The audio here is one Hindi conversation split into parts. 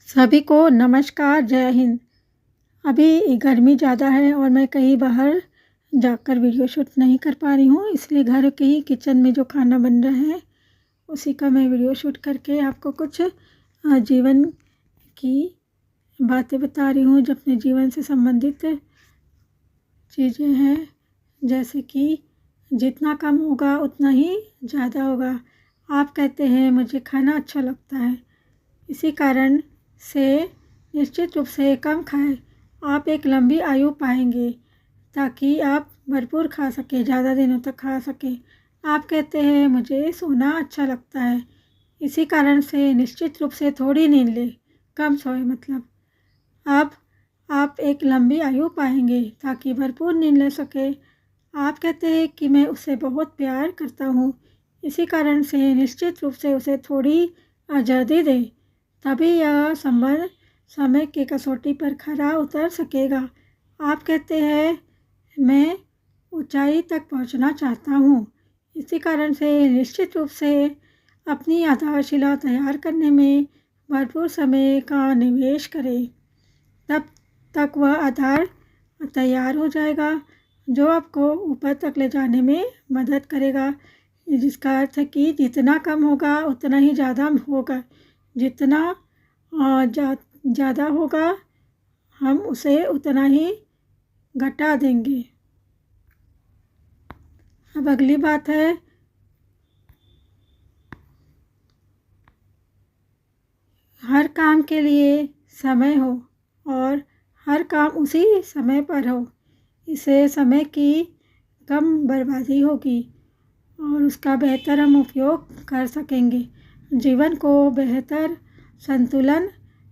सभी को नमस्कार, जय हिंद। अभी गर्मी ज़्यादा है और मैं कहीं बाहर जाकर वीडियो शूट नहीं कर पा रही हूँ, इसलिए घर के ही किचन में जो खाना बन रहा है उसी का मैं वीडियो शूट करके आपको कुछ जीवन की बातें बता रही हूँ जो अपने जीवन से संबंधित चीज़ें हैं। जैसे कि जितना कम होगा उतना ही ज़्यादा होगा। आप कहते हैं मुझे खाना अच्छा लगता है, इसी कारण से निश्चित रूप से कम खाएं। आप एक लंबी आयु पाएंगे ताकि आप भरपूर खा सकें, ज़्यादा दिनों तक खा सकें। आप कहते हैं मुझे सोना अच्छा लगता है, इसी कारण से निश्चित रूप से थोड़ी नींद लें, कम सोए। मतलब आप एक लंबी आयु पाएंगे ताकि भरपूर नींद ले सके। आप कहते हैं कि मैं उसे बहुत प्यार करता हूँ, इसी कारण से निश्चित रूप से उसे थोड़ी आज़ादी दें, तभी यह संबंध समय की कसौटी पर खरा उतर सकेगा। आप कहते हैं मैं ऊंचाई तक पहुंचना चाहता हूं, इसी कारण से निश्चित रूप से अपनी आधारशिला तैयार करने में भरपूर समय का निवेश करें। तब तक वह आधार तैयार हो जाएगा जो आपको ऊपर तक ले जाने में मदद करेगा, जिसका अर्थ है कि जितना कम होगा उतना ही ज़्यादा होगा। जितना ज़्यादा होगा हम उसे उतना ही घटा देंगे। अब अगली बात है, हर काम के लिए समय हो और हर काम उसी समय पर हो। इससे समय की कम बर्बादी होगी और उसका बेहतर हम उपयोग कर सकेंगे। जीवन को बेहतर संतुलन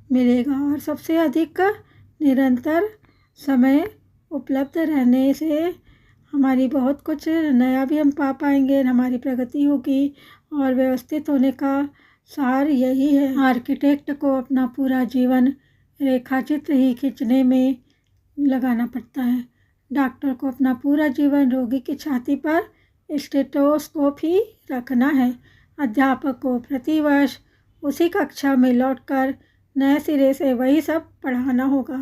मिलेगा और सबसे अधिक निरंतर समय उपलब्ध रहने से हमारी बहुत कुछ नया भी हम पा पाएंगे, हमारी प्रगति होगी। और व्यवस्थित होने का सार यही है। आर्किटेक्ट को अपना पूरा जीवन रेखाचित्र ही खींचने में लगाना पड़ता है। डॉक्टर को अपना पूरा जीवन रोगी की छाती पर स्टेथोस्कोप ही रखना है। अध्यापक को प्रतिवर्ष उसी कक्षा में लौटकर नए सिरे से वही सब पढ़ाना होगा।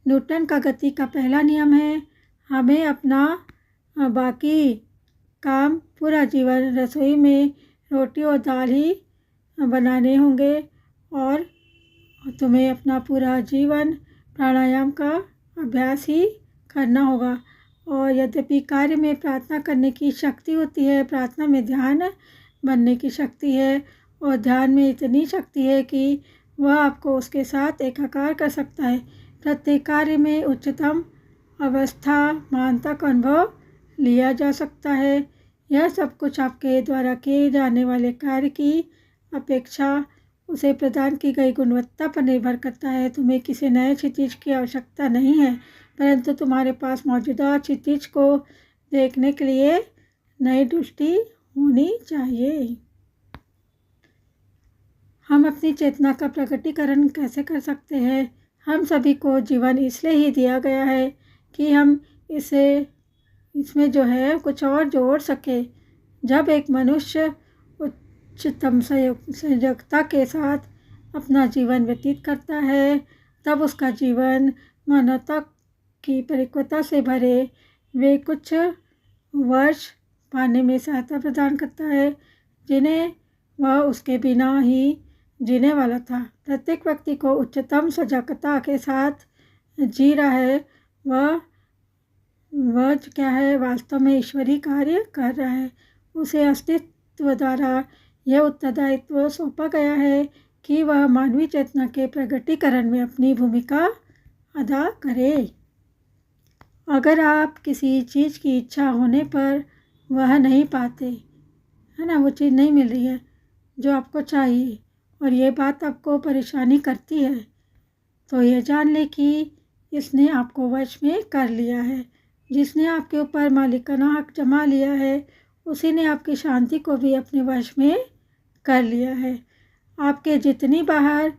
न्यूटन का गति का पहला नियम है, हमें अपना बाकी काम पूरा जीवन रसोई में रोटी और दाल ही बनाने होंगे और तुम्हें अपना पूरा जीवन प्राणायाम का अभ्यास ही करना होगा। और यद्यपि कार्य में प्रार्थना करने की शक्ति होती है, प्रार्थना में ध्यान बनने की शक्ति है और ध्यान में इतनी शक्ति है कि वह आपको उसके साथ एकाकार कर सकता है। प्रत्येक कार्य में उच्चतम अवस्था मानता का अनुभव लिया जा सकता है। यह सब कुछ आपके द्वारा किए जाने वाले कार्य की अपेक्षा उसे प्रदान की गई गुणवत्ता पर निर्भर करता है। तुम्हें किसी नए क्षितिज की आवश्यकता नहीं है, परंतु तुम्हारे पास मौजूदा क्षितिज को देखने के लिए नई दृष्टि होनी चाहिए। हम अपनी चेतना का प्रकटीकरण कैसे कर सकते हैं? हम सभी को जीवन इसलिए ही दिया गया है कि हम इसमें जो है कुछ और जोड़ सके। जब एक मनुष्य उच्चतम संयोजकता के साथ अपना जीवन व्यतीत करता है, तब उसका जीवन मानवता की परिपक्वता से भरे वे कुछ वर्ष पाने में सहायता प्रदान करता है जिन्हें वह उसके बिना ही जीने वाला था। प्रत्येक व्यक्ति को उच्चतम सजगता के साथ जी रहा है, वह क्या है, वास्तव में ईश्वरीय कार्य कर रहा है। उसे अस्तित्व द्वारा यह उत्तरदायित्व सौंपा गया है कि वह मानवीय चेतना के प्रकटीकरण में अपनी भूमिका अदा करे। अगर आप किसी चीज़ की इच्छा होने पर वह नहीं पाते, है ना, वो चीज़ नहीं मिल रही है जो आपको चाहिए और ये बात आपको परेशानी करती है, तो ये जान ले कि इसने आपको वश में कर लिया है। जिसने आपके ऊपर मालिकाना हक जमा लिया है उसी ने आपकी शांति को भी अपने वश में कर लिया है। आपके जितनी बाहर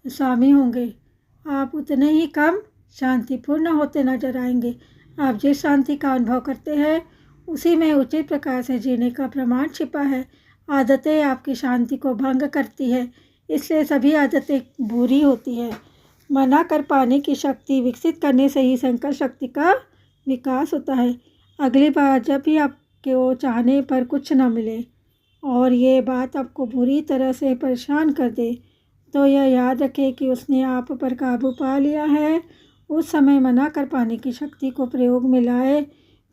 स्वामी होंगे आप उतने ही कम शांतिपूर्ण होते नजर आएंगे। आप जिस शांति का अनुभव करते हैं उसी में उचित प्रकार से जीने का प्रमाण छिपा है। आदतें आपकी शांति को भंग करती है, इसलिए सभी आदतें बुरी होती है। मना कर पाने की शक्ति विकसित करने से ही संकल्प शक्ति का विकास होता है। अगली बार जब भी आपको चाहने पर कुछ ना मिले और ये बात आपको बुरी तरह से परेशान कर दे, तो यह याद रखें कि उसने आप पर काबू पा लिया है। उस समय मना कर पाने की शक्ति को प्रयोग में लाए।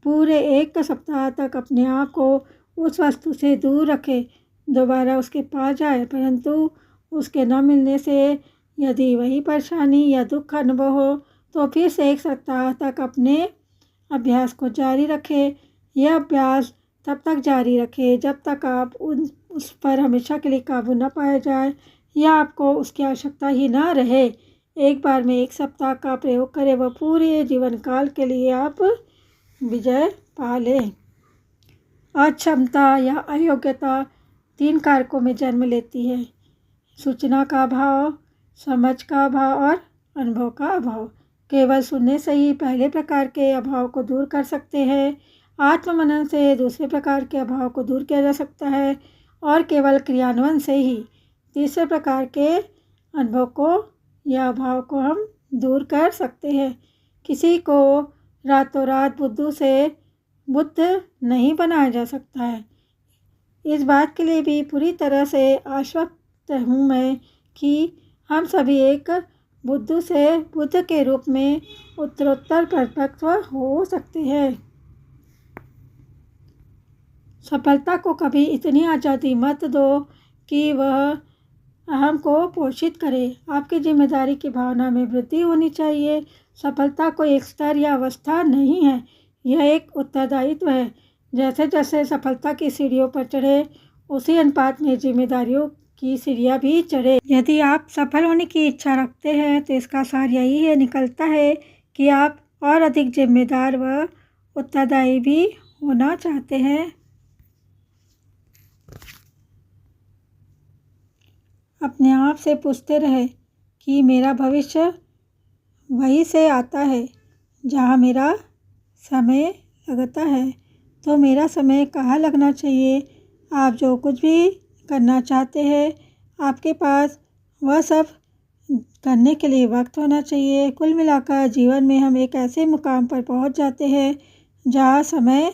पूरे 1 सप्ताह तक अपने आप को उस वस्तु से दूर रखें। दोबारा उसके पास जाए, परंतु उसके न मिलने से यदि वही परेशानी या दुख अनुभव हो तो फिर से 1 सप्ताह तक अपने अभ्यास को जारी रखें। यह अभ्यास तब तक जारी रखें जब तक आप उस पर हमेशा के लिए काबू न पाया जाए या आपको उसकी आवश्यकता ही ना रहे। एक बार में 1 सप्ताह का प्रयोग करें, वह पूरे जीवन काल के लिए आप विजय पा लें। अक्षमता या अयोग्यता 3 कारकों में जन्म लेती है: सूचना का अभाव, समझ का अभाव और अनुभव का अभाव। केवल सुनने से ही पहले प्रकार के अभाव को दूर कर सकते हैं। आत्ममनन से दूसरे प्रकार के अभाव को दूर किया जा सकता है और केवल क्रियान्वयन से ही तीसरे प्रकार के अनुभव को या अभाव को हम दूर कर सकते हैं। किसी को रातों रात बुद्धू से बुद्ध नहीं बनाया जा सकता है। इस बात के लिए भी पूरी तरह से आश्वस्त हूँ मैं कि हम सभी एक बुद्धू से बुद्ध के रूप में उत्तरोत्तर परिपक्व हो सकते हैं। सफलता को कभी इतनी आज़ादी मत दो कि वह अहम को पोषित करे। आपकी जिम्मेदारी की भावना में वृद्धि होनी चाहिए। सफलता कोई एक स्तर या अवस्था नहीं है, यह एक उत्तरदायित्व है। जैसे जैसे सफलता की सीढ़ियों पर चढ़े, उसी अनुपात में जिम्मेदारियों की सीढ़ियाँ भी चढ़े। यदि आप सफल होने की इच्छा रखते हैं तो इसका सार यही निकलता है कि आप और अधिक जिम्मेदार व उत्तरदायी भी होना चाहते हैं। अपने आप से पूछते रहे कि मेरा भविष्य वहीं से आता है जहाँ मेरा समय लगता है, तो मेरा समय कहाँ लगना चाहिए। आप जो कुछ भी करना चाहते हैं, आपके पास वह सब करने के लिए वक्त होना चाहिए। कुल मिलाकर जीवन में हम एक ऐसे मुकाम पर पहुंच जाते हैं जहाँ समय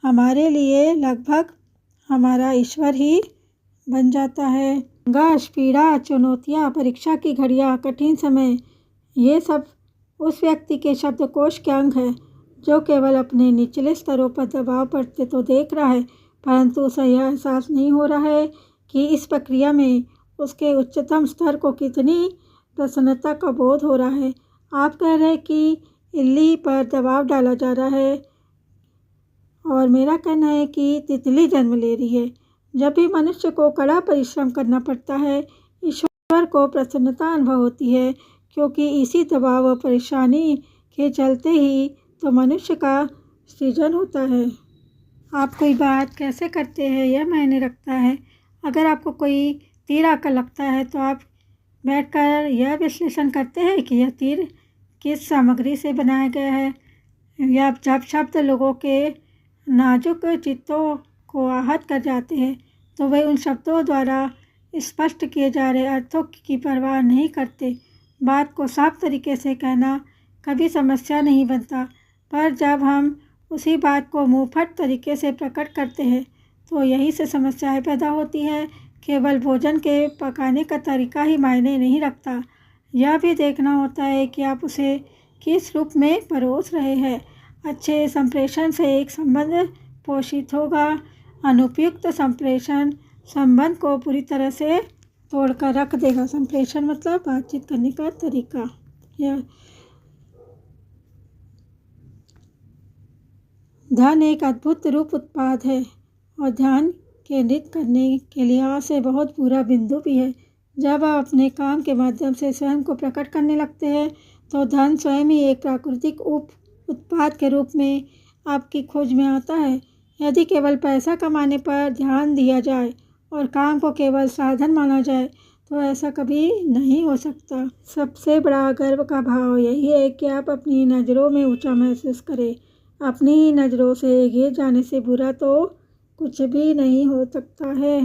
हमारे लिए लगभग हमारा ईश्वर ही बन जाता है। संघर्ष, पीड़ा, चुनौतियाँ, परीक्षा की घड़ियाँ, कठिन समय, ये सब उस व्यक्ति के शब्दकोश के अंग है जो केवल अपने निचले स्तरों पर दबाव पड़ते तो देख रहा है, परंतु उसे यह एहसास नहीं हो रहा है कि इस प्रक्रिया में उसके उच्चतम स्तर को कितनी प्रसन्नता का बोध हो रहा है। आप कह रहे हैं कि इल्ली पर दबाव डाला जा रहा है और मेरा कहना है कि तितली जन्म ले रही है। जब भी मनुष्य को कड़ा परिश्रम करना पड़ता है, ईश्वर को प्रसन्नता अनुभव होती है, क्योंकि इसी दबाव व परेशानी के चलते ही तो मनुष्य का सृजन होता है। आप कोई बात कैसे करते हैं यह मायने रखता है। अगर आपको कोई तीर आकर लगता है तो आप बैठकर यह विश्लेषण करते हैं कि यह तीर किस सामग्री से बनाया गया है। या जब शब्द लोगों के नाजुक चित्तों को आहत कर जाते हैं तो वे उन शब्दों द्वारा स्पष्ट किए जा रहे अर्थों की परवाह नहीं करते। बात को साफ तरीके से कहना कभी समस्या नहीं बनता, पर जब हम उसी बात को मुंहफट तरीके से प्रकट करते हैं तो यही से समस्याएं पैदा होती है। केवल भोजन के पकाने का तरीका ही मायने नहीं रखता, यह भी देखना होता है कि आप उसे किस रूप में परोस रहे हैं। अच्छे संप्रेषण से एक संबंध पोषित होगा। अनुपयुक्त संप्रेषण संबंध को पूरी तरह से तोड़कर रख देगा। संप्रेषण मतलब बातचीत करने का तरीका। यह ध्यान एक अद्भुत रूप उत्पाद है और ध्यान केंद्रित करने के लिहाज से बहुत बुरा बिंदु भी है। जब आप अपने काम के माध्यम से स्वयं को प्रकट करने लगते हैं तो धन स्वयं ही एक प्राकृतिक उत्पाद के रूप में आपकी खोज में आता है। यदि केवल पैसा कमाने पर ध्यान दिया जाए और काम को केवल साधन माना जाए तो ऐसा कभी नहीं हो सकता। सबसे बड़ा गर्व का भाव यही है कि आप अपनी नज़रों में ऊंचा महसूस करें। अपनी ही नज़रों से गिर जाने से बुरा तो कुछ भी नहीं हो सकता है।